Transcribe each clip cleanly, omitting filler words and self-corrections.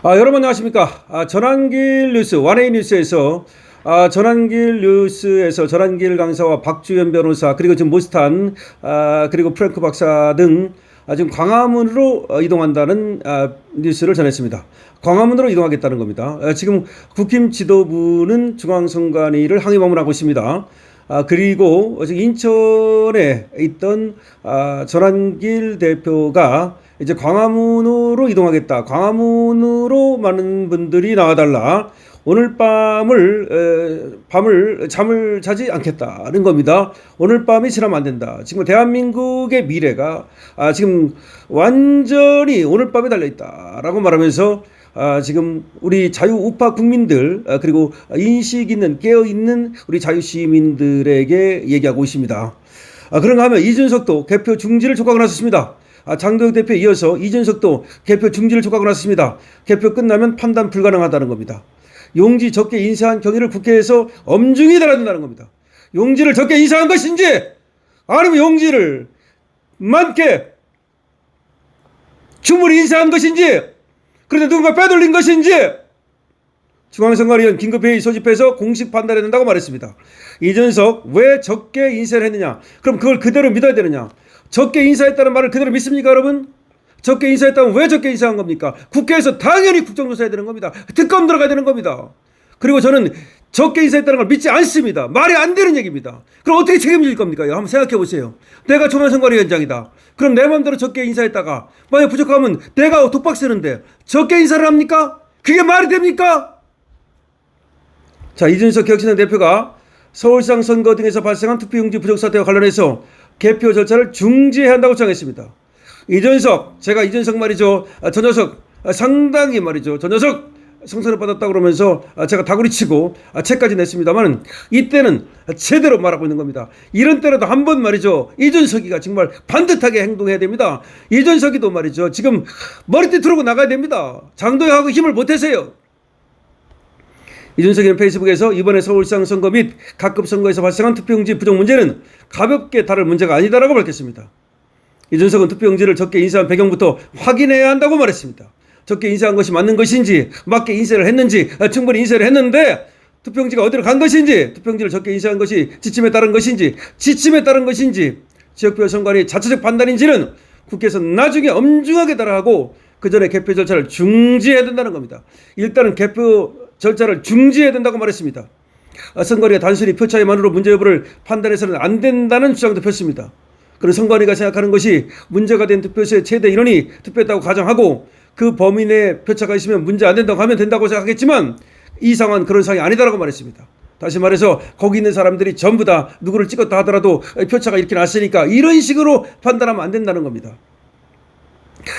여러분 안녕하십니까? 전환길 뉴스, 원웨이 뉴스에서 전환길 강사와 박주연 변호사 그리고 지금 모스탄 그리고 프랭크 박사 등 지금 광화문으로 이동한다는 뉴스를 전했습니다. 광화문으로 이동하겠다는 겁니다. 지금 국힘 지도부는 중앙선관위를 항의 방문하고 있습니다. 그리고 인천에 있던 전환길 대표가 이제 광화문으로 이동하겠다. 광화문으로 많은 분들이 나와달라. 오늘 밤을 잠을 자지 않겠다는 겁니다. 오늘 밤이 지나면 안 된다. 지금 대한민국의 미래가 지금 완전히 오늘 밤에 달려있다라고 말하면서 지금 우리 자유우파 국민들 그리고 인식 있는 깨어있는 우리 자유시민들에게 얘기하고 있습니다. 그런가 하면 이준석도 개표 중지를 촉구하고 나섰습니다. 장도혁 대표에 이어서 이준석도 개표 중지를 촉구하고 나섰습니다. 개표 끝나면 판단 불가능하다는 겁니다. 용지 적게 인사한 경위를 국회에서 엄중히 달아준다는 겁니다. 용지를 적게 인사한 것인지 아니면 용지를 많게 충분히 인사한 것인지 그런데 누군가 빼돌린 것인지 중앙선관위원 긴급회의 소집해서 공식 판단해야 된다고 말했습니다. 이준석 왜 적게 인사를 했느냐? 그럼 그걸 그대로 믿어야 되느냐? 적게 인사했다는 말을 그대로 믿습니까, 여러분? 적게 인사했다면 왜 적게 인사한 겁니까? 국회에서 당연히 국정조사해야 되는 겁니다. 특검 들어가야 되는 겁니다. 그리고 저는 적게 인사했다는 걸 믿지 않습니다. 말이 안 되는 얘기입니다. 그럼 어떻게 책임질 겁니까? 한번 생각해 보세요. 내가 중앙선관위원장이다. 그럼 내 마음대로 적게 인사했다가 만약 부족하면 내가 독박 쓰는데 적게 인사를 합니까? 그게 말이 됩니까? 자, 이준석 혁신당 대표가 서울시장 선거 등에서 발생한 투표용지 부족 사태와 관련해서 개표 절차를 중지해야 한다고 정했습니다. 제가 이준석 말이죠. 저 녀석 상당히 말이죠. 저 녀석 성선을 받았다고 그러면서 제가 다구리치고 책까지 냈습니다만 이때는 제대로 말하고 있는 겁니다. 이런 때라도 한번 말이죠. 이준석이가 정말 반듯하게 행동해야 됩니다. 이준석이도 말이죠. 지금 머리띠 두르고 나가야 됩니다. 장도혁하고 힘을 못해서요. 이준석은 페이스북에서 이번에 서울시장 선거 및 각급 선거에서 발생한 투표용지 부족 문제는 가볍게 다룰 문제가 아니다라고 밝혔습니다. 이준석은 투표용지를 적게 인쇄한 배경부터 확인해야 한다고 말했습니다. 적게 인쇄한 것이 맞는 것인지 맞게 인쇄를 했는지 충분히 인쇄를 했는데 투표용지가 어디로 간 것인지 투표용지를 적게 인쇄한 것이 지침에 따른 것인지 지역별 선관위 자체적 판단인지는 국회에서 나중에 엄중하게 따라하고 그 전에 개표 절차를 중지해야 된다는 겁니다. 일단은 개표 절차를 중지해야 된다고 말했습니다. 선관위가 단순히 표 차이만으로 문제 여부를 판단해서는 안 된다는 주장도 폈습니다. 그리고 선관위가 생각하는 것이 문제가 된 투표소의 최대 인원이 투표했다고 가정하고 그 범위 내 표차가 있으면 문제 안 된다고 하면 된다고 생각했지만 이 상황은 그런 상황이 아니다라고 말했습니다. 다시 말해서 거기 있는 사람들이 전부 다 누구를 찍었다 하더라도 표차가 이렇게 났으니까 이런 식으로 판단하면 안 된다는 겁니다.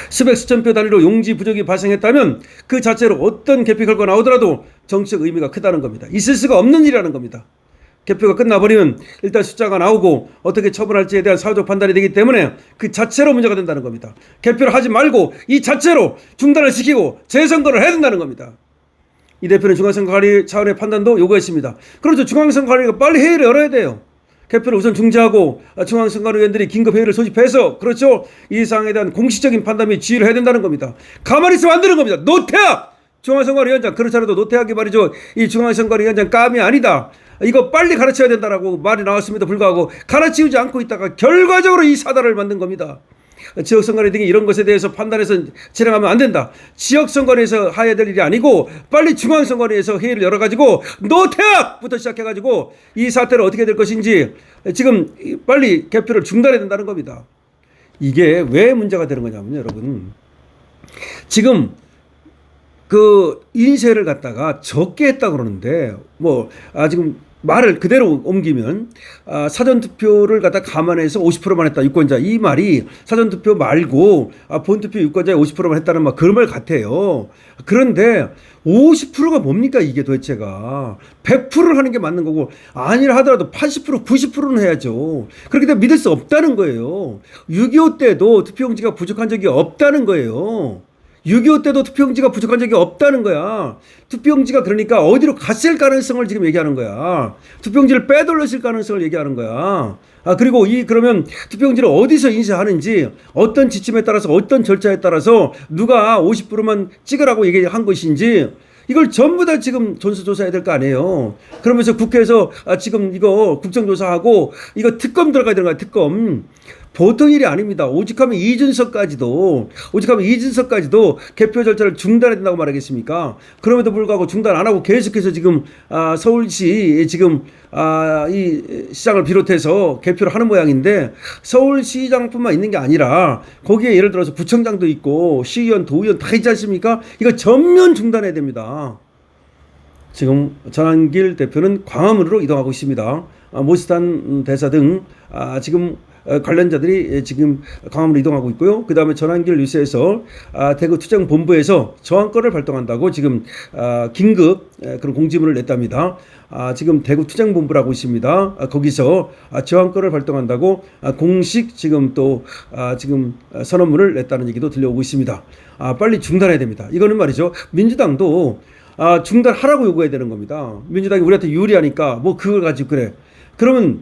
수백 수천 표 단위로 용지 부족이 발생했다면 그 자체로 어떤 개표 결과가 나오더라도 정치적 의미가 크다는 겁니다. 있을 수가 없는 일이라는 겁니다. 개표가 끝나버리면 일단 숫자가 나오고 어떻게 처분할지에 대한 사회적 판단이 되기 때문에 그 자체로 문제가 된다는 겁니다. 개표를 하지 말고 이 자체로 중단을 시키고 재선거를 해야 된다는 겁니다. 이 대표는 중앙선관위 차원의 판단도 요구했습니다. 그렇죠. 중앙선관위가 빨리 회의를 열어야 돼요. 개표를 우선 중지하고 중앙선관위원들이 긴급회의를 소집해서 그렇죠. 이 사항에 대한 공식적인 판단 및 지휘를 해야 된다는 겁니다. 가만히 있으면 안 되는 겁니다. 노태학! 중앙선관위원장 그렇지 않아도 노태학이 말이죠. 이 중앙선관위원장 감이 아니다. 이거 빨리 가르쳐야 된다라고 말이 나왔음에도 불구하고 가르치지 않고 있다가 결과적으로 이 사달을 만든 겁니다. 지역선관위 등이 이런 것에 대해서 판단해서 진행하면 안 된다. 지역선관위에서 해야 될 일이 아니고 빨리 중앙선관위에서 회의를 열어가지고 노태학부터 시작해가지고 이 사태를 어떻게 될 것인지 지금 빨리 개표를 중단해야 된다는 겁니다. 이게 왜 문제가 되는 거냐면 여러분 지금 그 인쇄를 갖다가 적게 했다 그러는데 지금 말을 그대로 옮기면 사전투표를 갖다 감안해서 50%만 했다 유권자 이 말이 사전투표 말고 본투표 유권자의 50%만 했다는 그런 말 같아요. 그런데 50%가 뭡니까 이게 도대체가 100%를 하는 게 맞는 거고 아니라 하더라도 80% 90%는 해야죠. 그렇게 되면 믿을 수 없다는 거예요. 6.25 때도 투표용지가 부족한 적이 없다는 거예요. 6.25 때도 투표용지가 부족한 적이 없다는 거야. 투표용지가 그러니까 어디로 갔을 가능성을 지금 얘기하는 거야. 투표용지를 빼돌렸을 가능성을 얘기하는 거야. 그리고 그러면 투표용지를 어디서 인쇄하는지, 어떤 지침에 따라서, 어떤 절차에 따라서 누가 50%만 찍으라고 얘기한 것인지, 이걸 전부 다 지금 전수조사해야 될 거 아니에요. 그러면서 국회에서 지금 이거 국정조사하고 이거 특검 들어가야 되는 거야, 특검. 보통 일이 아닙니다. 오직하면 이준석까지도 개표 절차를 중단해야 된다고 말하겠습니까? 그럼에도 불구하고 중단 안 하고 계속해서 지금 서울시 지금 이 시장을 비롯해서 개표를 하는 모양인데, 서울시장뿐만 있는 게 아니라 거기에 예를 들어서 구청장도 있고 시의원, 도의원 다 있지 않습니까? 이거 전면 중단해야 됩니다. 지금 전한길 대표는 광화문으로 이동하고 있습니다. 모스탄 대사 등 지금 관련자들이 지금 광화문으로 이동하고 있고요. 그 다음에 전한길 뉴스에서 대구 투쟁본부에서 저항권을 발동한다고 지금 긴급 그런 공지문을 냈답니다. 지금 대구 투쟁본부라고 있습니다. 거기서 저항권을 발동한다고 공식 지금 또 지금 선언문을 냈다는 얘기도 들려오고 있습니다. 빨리 중단해야 됩니다. 이거는 말이죠, 민주당도 중단하라고 요구해야 되는 겁니다. 민주당이 우리한테 유리하니까 뭐 그걸 가지고 그래. 그러면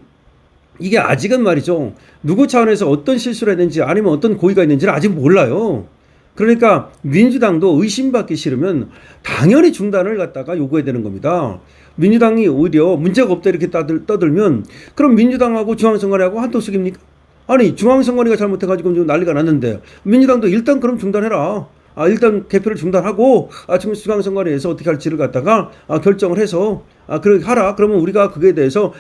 이게 아직은 말이죠, 누구 차원에서 어떤 실수를 했는지 아니면 어떤 고의가 있는지는 아직 몰라요. 그러니까 민주당도 의심받기 싫으면 당연히 중단을 갖다가 요구해야 되는 겁니다. 민주당이 오히려 문제가 없다 이렇게 떠들면 그럼 민주당하고 중앙선관위하고 한도숙입니까? 아니, 중앙선관위가 잘못해가지고 지금 난리가 났는데 민주당도 일단 그럼 중단해라. 일단 개표를 중단하고 지금 중앙선관위에서 어떻게 할지를 갖다가 결정을 해서 그렇게 하라. 그러면 우리가 그거에 대해서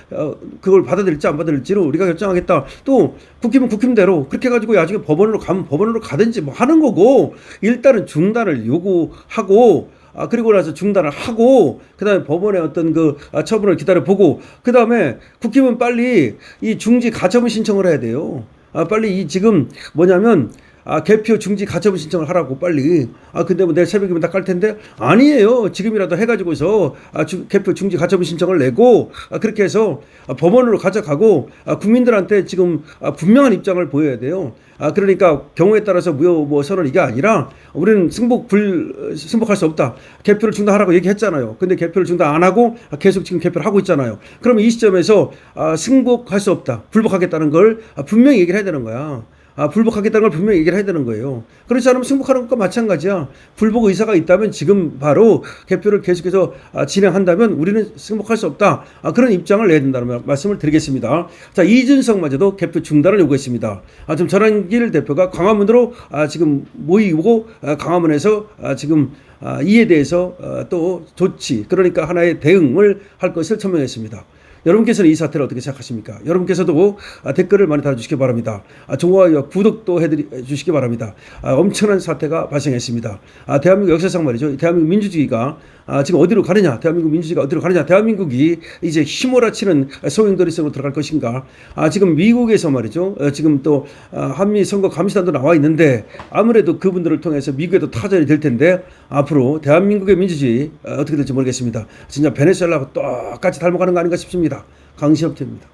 그걸 받아들일지 안 받아들일지를 우리가 결정하겠다. 또 국힘은 국힘대로 그렇게 해가지고 나중에 법원으로 가면 법원으로 가든지 뭐 하는 거고, 일단은 중단을 요구하고 그리고 나서 중단을 하고 그다음에 법원의 어떤 그 처분을 기다려보고, 그다음에 국힘은 빨리 이 중지 가처분 신청을 해야 돼요. 빨리 이 지금 뭐냐면 개표 중지 가처분 신청을 하라고 빨리. 근데 뭐 내일 새벽이면 다 깔 텐데, 아니에요. 지금이라도 해가지고서 개표 중지 가처분 신청을 내고 그렇게 해서 법원으로 가져가고 국민들한테 지금 분명한 입장을 보여야 돼요. 그러니까 경우에 따라서 무효 뭐 선언 이게 아니라 우리는 승복할 수 없다. 개표를 중단하라고 얘기했잖아요. 근데 개표를 중단 안 하고 계속 지금 개표를 하고 있잖아요. 그러면 이 시점에서 승복할 수 없다, 불복하겠다는 걸 분명히 얘기를 해야 되는 거야. 불복하겠다는 걸 분명히 얘기를 해야 되는 거예요. 그렇지 않으면 승복하는 것과 마찬가지야. 불복 의사가 있다면 지금 바로 개표를 계속해서 진행한다면 우리는 승복할 수 없다. 그런 입장을 내야 된다는 말씀을 드리겠습니다. 자, 이준석마저도 개표 중단을 요구했습니다. 지금 전한길 대표가 광화문으로 지금 모이고 광화문에서 지금 이에 대해서 또 조치, 그러니까 하나의 대응을 할 것을 천명했습니다. 여러분께서는 이 사태를 어떻게 생각하십니까? 여러분께서도 댓글을 많이 달아주시기 바랍니다. 좋아요와 구독도 해주시기 바랍니다. 엄청난 사태가 발생했습니다. 대한민국 역사상 말이죠, 대한민국 민주주의가 지금 어디로 가느냐, 대한민국 민주주의가 어디로 가느냐, 대한민국이 이제 휘몰아치는 소용돌이성으로 들어갈 것인가. 지금 미국에서 말이죠, 지금 또 한미 선거 감시단도 나와 있는데 아무래도 그분들을 통해서 미국에도 타전이 될 텐데, 앞으로 대한민국의 민주주의 어떻게 될지 모르겠습니다. 진짜 베네수엘라하고 똑같이 닮아가는 거 아닌가 싶습니다. 강신업태입니다.